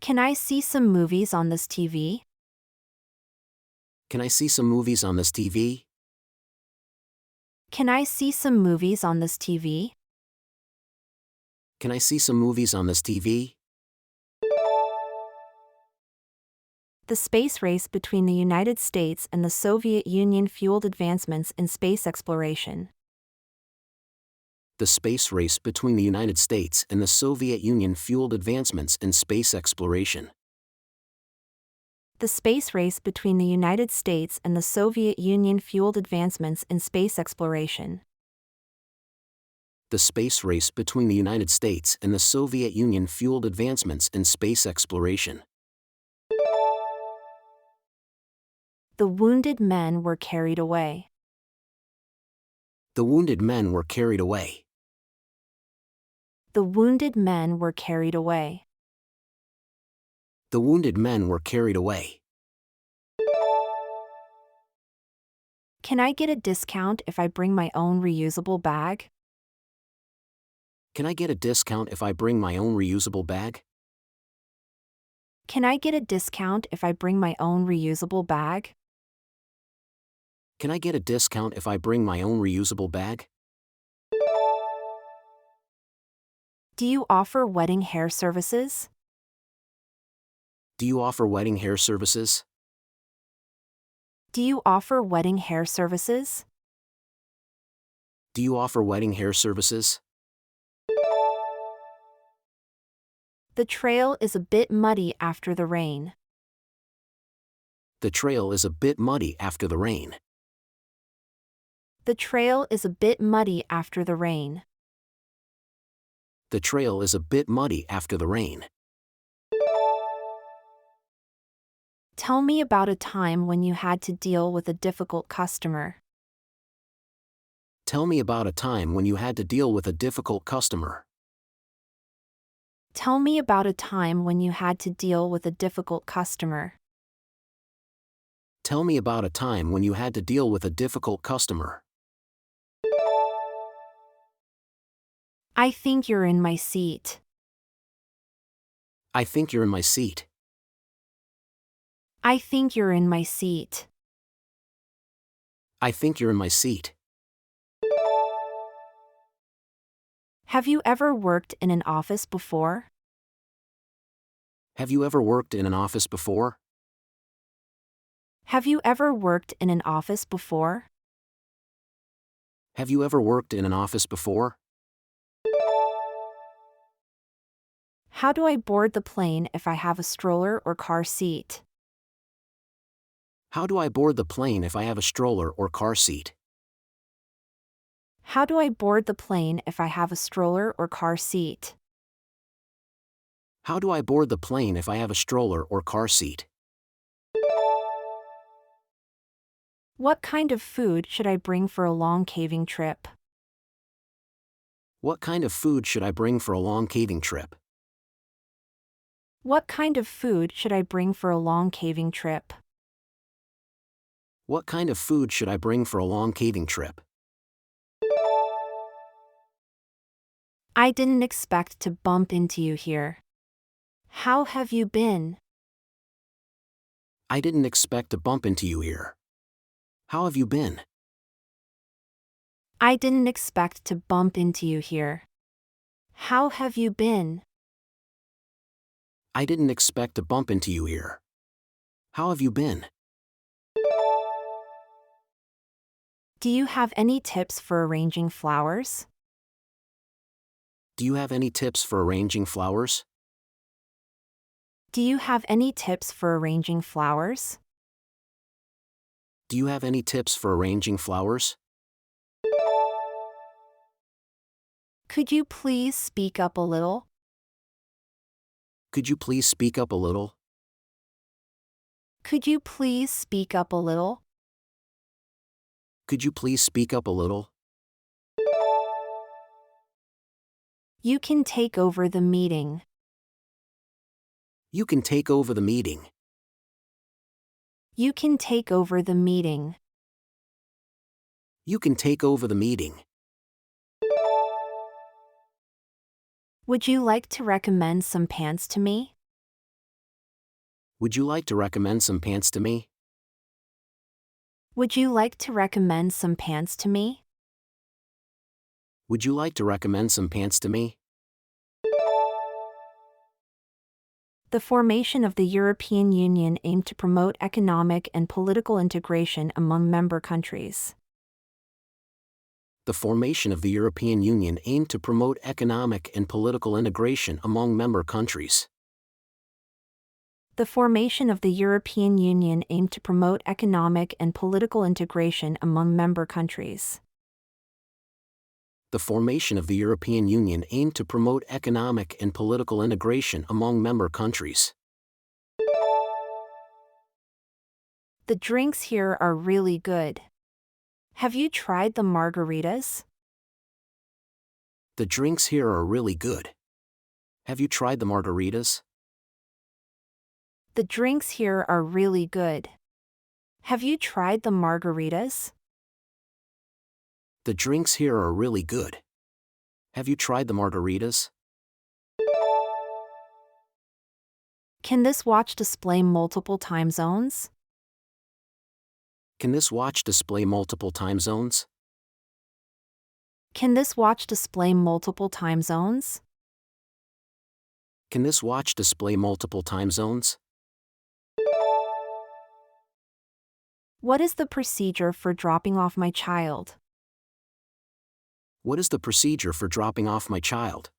Can I see some movies on this TV? Can I see some movies on this TV? Can I see some movies on this TV? Can I see some movies on this TV? The space race between the United States and the Soviet Union fueled advancements in space exploration. The space race between the United States and the Soviet Union fueled advancements in space exploration. The space race between the United States and the Soviet Union fueled advancements in space exploration. The space race between the United States and the Soviet Union fueled advancements in space exploration. The wounded men were carried away. The wounded men were carried away. The wounded men were carried away. The wounded men were carried away. Can I get a discount if I bring my own reusable bag? Can I get a discount if I bring my own reusable bag? Can I get a discount if I bring my own reusable bag? Can I get a discount if I bring my own reusable bag? Do you offer wedding hair services? Do you offer wedding hair services? Do you offer wedding hair services? Do you offer wedding hair services? The trail is a bit muddy after the rain. The trail is a bit muddy after the rain. The trail is a bit muddy after the rain. The trail is a bit muddy after the rain. Tell me about a time when you had to deal with a difficult customer. Tell me about a time when you had to deal with a difficult customer. Tell me about a time when you had to deal with a difficult customer. Tell me about a time when you had to deal with a difficult customer. I think you're in my seat. I think you're in my seat. I think you're in my seat. I think you're in my seat. Have you ever worked in an office before? Have you ever worked in an office before? Have you ever worked in an office before? Have you ever worked in an office before? How do I board the plane if I have a stroller or car seat? How do I board the plane if I have a stroller or car seat? How do I board the plane if I have a stroller or car seat? How do I board the plane if I have a stroller or car seat? What kind of food should I bring for a long caving trip? What kind of food should I bring for a long caving trip? What kind of food should I bring for a long caving trip? What kind of food should I bring for a long caving trip? I didn't expect to bump into you here. How have you been? I didn't expect to bump into you here. How have you been? I didn't expect to bump into you here. How have you been? I didn't expect to bump into you here. How have you been? Do you have any tips for arranging flowers? Do you have any tips for arranging flowers? Do you have any tips for arranging flowers? Do you have any tips for arranging flowers? Could you please speak up a little? Could you please speak up a little? Could you please speak up a little? Could you please speak up a little? You can take over the meeting. You can take over the meeting. You can take over the meeting. You can take over the meeting. Would you like to recommend some pants to me? Would you like to recommend some pants to me? Would you like to recommend some pants to me? Would you like to recommend some pants to me? The formation of the European Union aimed to promote economic and political integration among member countries. The formation of the European Union aimed to promote economic and political integration among member countries. The formation of the European Union aimed to promote economic and political integration among member countries. The formation of the European Union aimed to promote economic and political integration among member countries. The drinks here are really good. Have you tried the margaritas? The drinks here are really good. Have you tried the margaritas? The drinks here are really good. Have you tried the margaritas? The drinks here are really good. Have you tried the margaritas? Can this watch display multiple time zones? Can this watch display multiple time zones? Can this watch display multiple time zones? Can this watch display multiple time zones? What is the procedure for dropping off my child? What is the procedure for dropping off my child?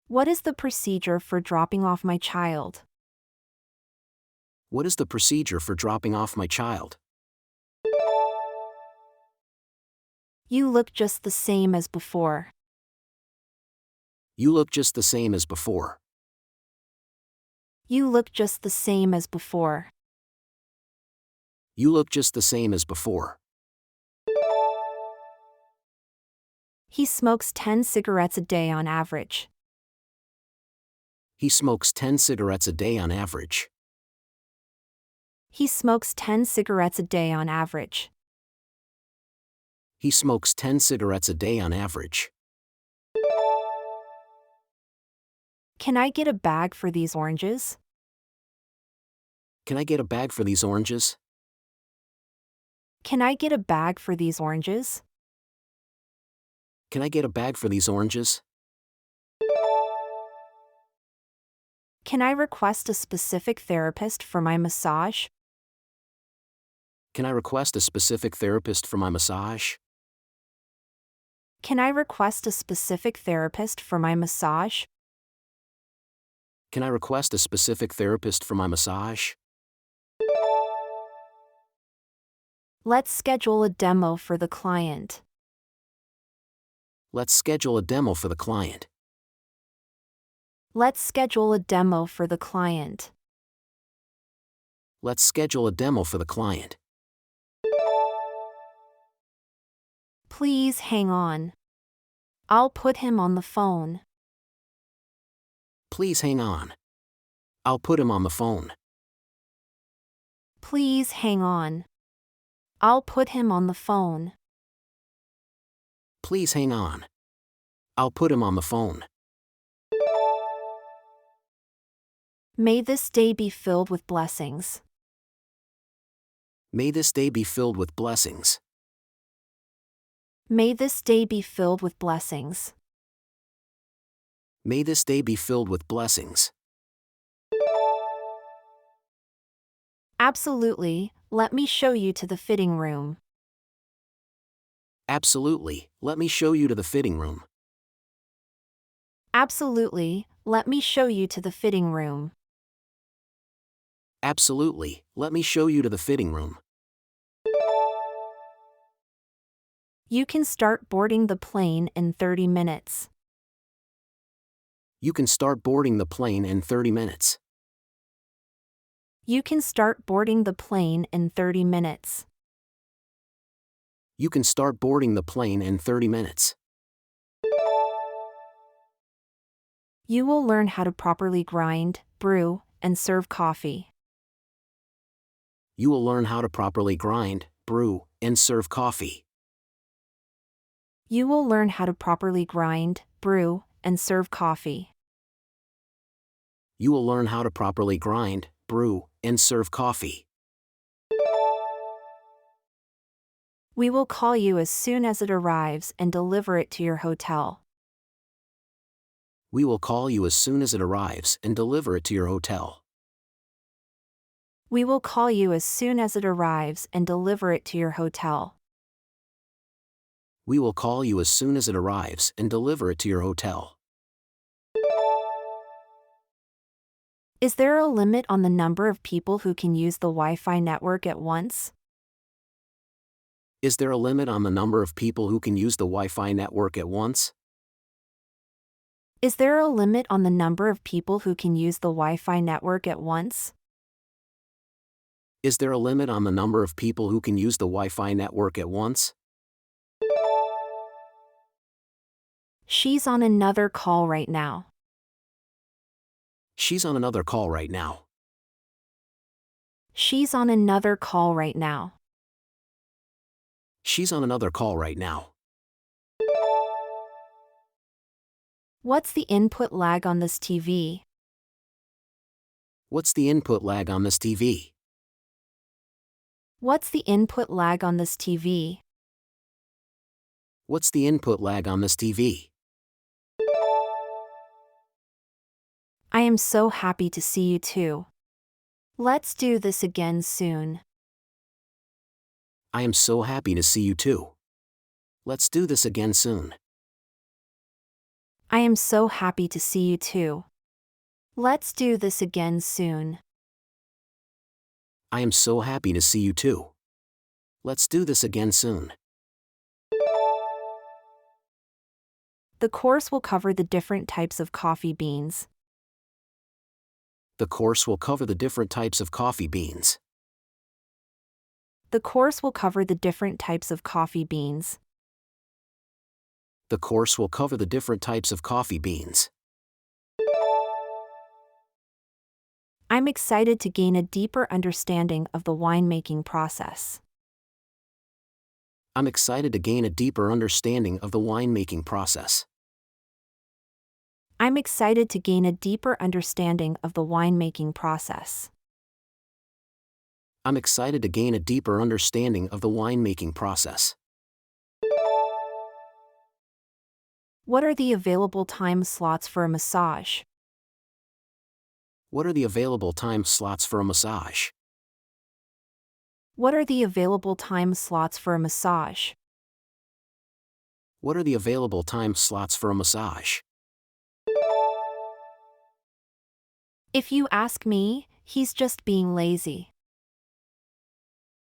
What is the procedure for dropping off my child? What is the procedure for dropping off my child? You look just the same as before. You look just the same as before. You look just the same as before. You look just the same as before. He smokes 10 cigarettes a day on average. He smokes 10 cigarettes a day on average. He smokes 10 cigarettes a day on average. He smokes 10 cigarettes a day on average. Can I get a bag for these oranges? Can I get a bag for these oranges? Can I get a bag for these oranges? Can I get a bag for these oranges? Can I request a specific therapist for my massage? Can I request a specific therapist for my massage? Can I request a specific therapist for my massage? Can I request a specific therapist for my massage? Let's schedule a demo for the client. Let's schedule a demo for the client. Let's schedule a demo for the client. Let's schedule a demo for the client. Please hang on. I'll put him on the phone. Please hang on. I'll put him on the phone. Please hang on. I'll put him on the phone. Please hang on. I'll put him on the phone. May this day be filled with blessings. May this day be filled with blessings. May this day be filled with blessings. May this day be filled with blessings. Absolutely, let me show you to the fitting room. Absolutely, let me show you to the fitting room. Absolutely, let me show you to the fitting room. Absolutely, let me show you to the fitting room. You can start boarding the plane in 30 minutes. You can start boarding the plane in 30 minutes. You can start boarding the plane in 30 minutes. You can start boarding the plane in 30 minutes. You will learn how to properly grind, brew, and serve coffee. You will learn how to properly grind, brew, and serve coffee. You will learn how to properly grind, brew, and serve coffee. You will learn how to properly grind, brew, and serve coffee. We will call you as soon as it arrives and deliver it to your hotel. We will call you as soon as it arrives and deliver it to your hotel. We will call you as soon as it arrives and deliver it to your hotel. We will call you as soon as it arrives and deliver it to your hotel. Is there a limit on the number of people who can use the Wi-Fi network at once? Is there a limit on the number of people who can use the Wi-Fi network at once? Is there a limit on the number of people who can use the Wi-Fi network at once? Is there a limit on the number of people who can use the Wi-Fi network at once? She's on another call right now. She's on another call right now. She's on another call right now. She's on another call right now. What's the input lag on this TV? What's the input lag on this TV? What's the input lag on this TV? What's the input lag on this TV? I am so happy to see you too. Let's do this again soon. I am so happy to see you too. Let's do this again soon. I am so happy to see you too. Let's do this again soon. I am so happy to see you too. Let's do this again soon. The course will cover the different types of coffee beans. The course will cover the different types of coffee beans. The course will cover the different types of coffee beans. The course will cover the different types of coffee beans. I'm excited to gain a deeper understanding of the winemaking process. I'm excited to gain a deeper understanding of the winemaking process. I'm excited to gain a deeper understanding of the winemaking process. I'm excited to gain a deeper understanding of the winemaking process. What are the available time slots for a massage? What are the available time slots for a massage? What are the available time slots for a massage? What are the available time slots for a massage? If you ask me, he's just being lazy.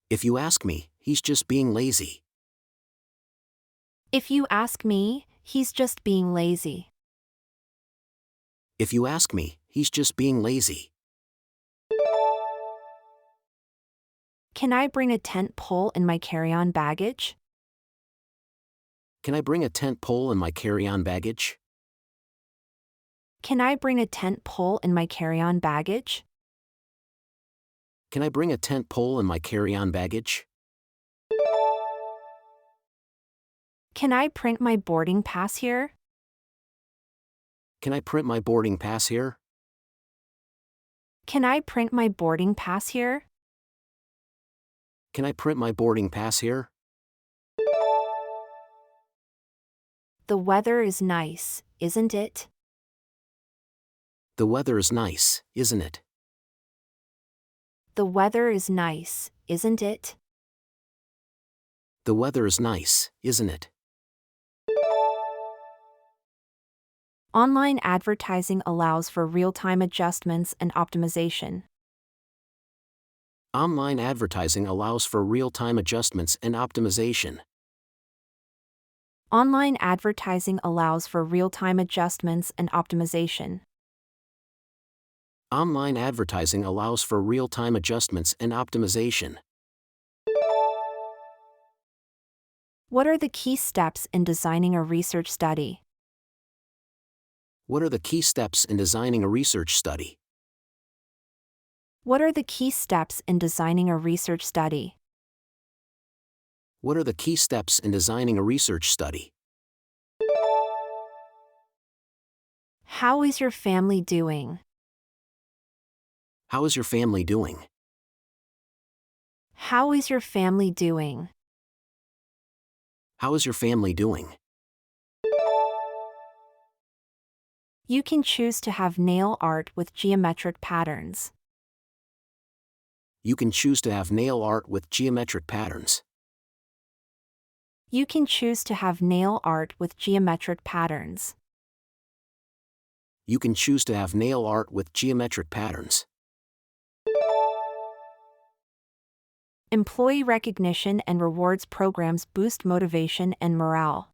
If you ask me, he's just being lazy. If you ask me, he's just being lazy. If you ask me, he's just being lazy. Can I bring a tent pole in my carry-on baggage? Can I bring a tent pole in my carry-on baggage? Can I bring a tent pole in my carry-on baggage? Can I bring a tent pole in my carry-on baggage? Can I print my boarding pass here? Can I print my boarding pass here? Can I print my boarding pass here? Can I print my boarding pass here? The weather is nice, isn't it? The weather is nice, isn't it? The weather is nice, isn't it? The weather is nice, isn't it? Online advertising allows for real-time adjustments and optimization. Online advertising allows for real-time adjustments and optimization. Online advertising allows for real-time adjustments and optimization. Online advertising allows for real-time adjustments and optimization. What are the key steps in designing a research study? What are the key steps in designing a research study? What are the key steps in designing a research study? What are the key steps in designing a research study? How is your family doing? How is your family doing? How is your family doing? How is your family doing? You can choose to have nail art with geometric patterns. You can choose to have nail art with geometric patterns. You can choose to have nail art with geometric patterns. You can choose to have nail art with geometric patterns. Employee recognition and rewards programs boost motivation and morale.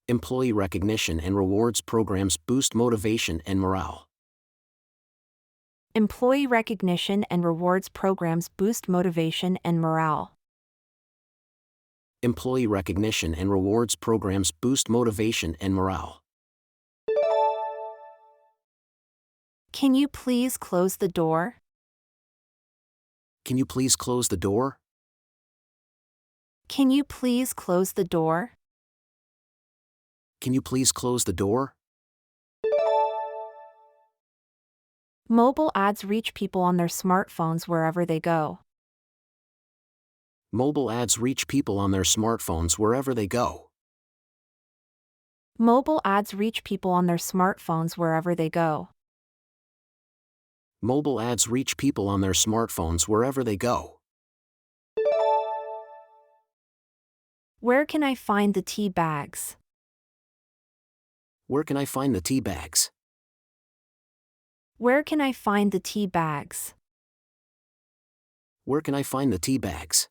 Employee recognition and rewards programs boost motivation and morale. Employee recognition and rewards programs boost motivation and morale. Employee recognition and rewards programs boost motivation and morale. Can you please close the door? Can you please close the door? Can you please close the door? Can you please close the door? Mobile ads reach people on their smartphones wherever they go. Mobile ads reach people on their smartphones wherever they go. Mobile ads reach people on their smartphones wherever they go. Mobile ads reach people on their smartphones wherever they go. Where can I find the tea bags? Where can I find the tea bags? Where can I find the tea bags? Where can I find the tea bags?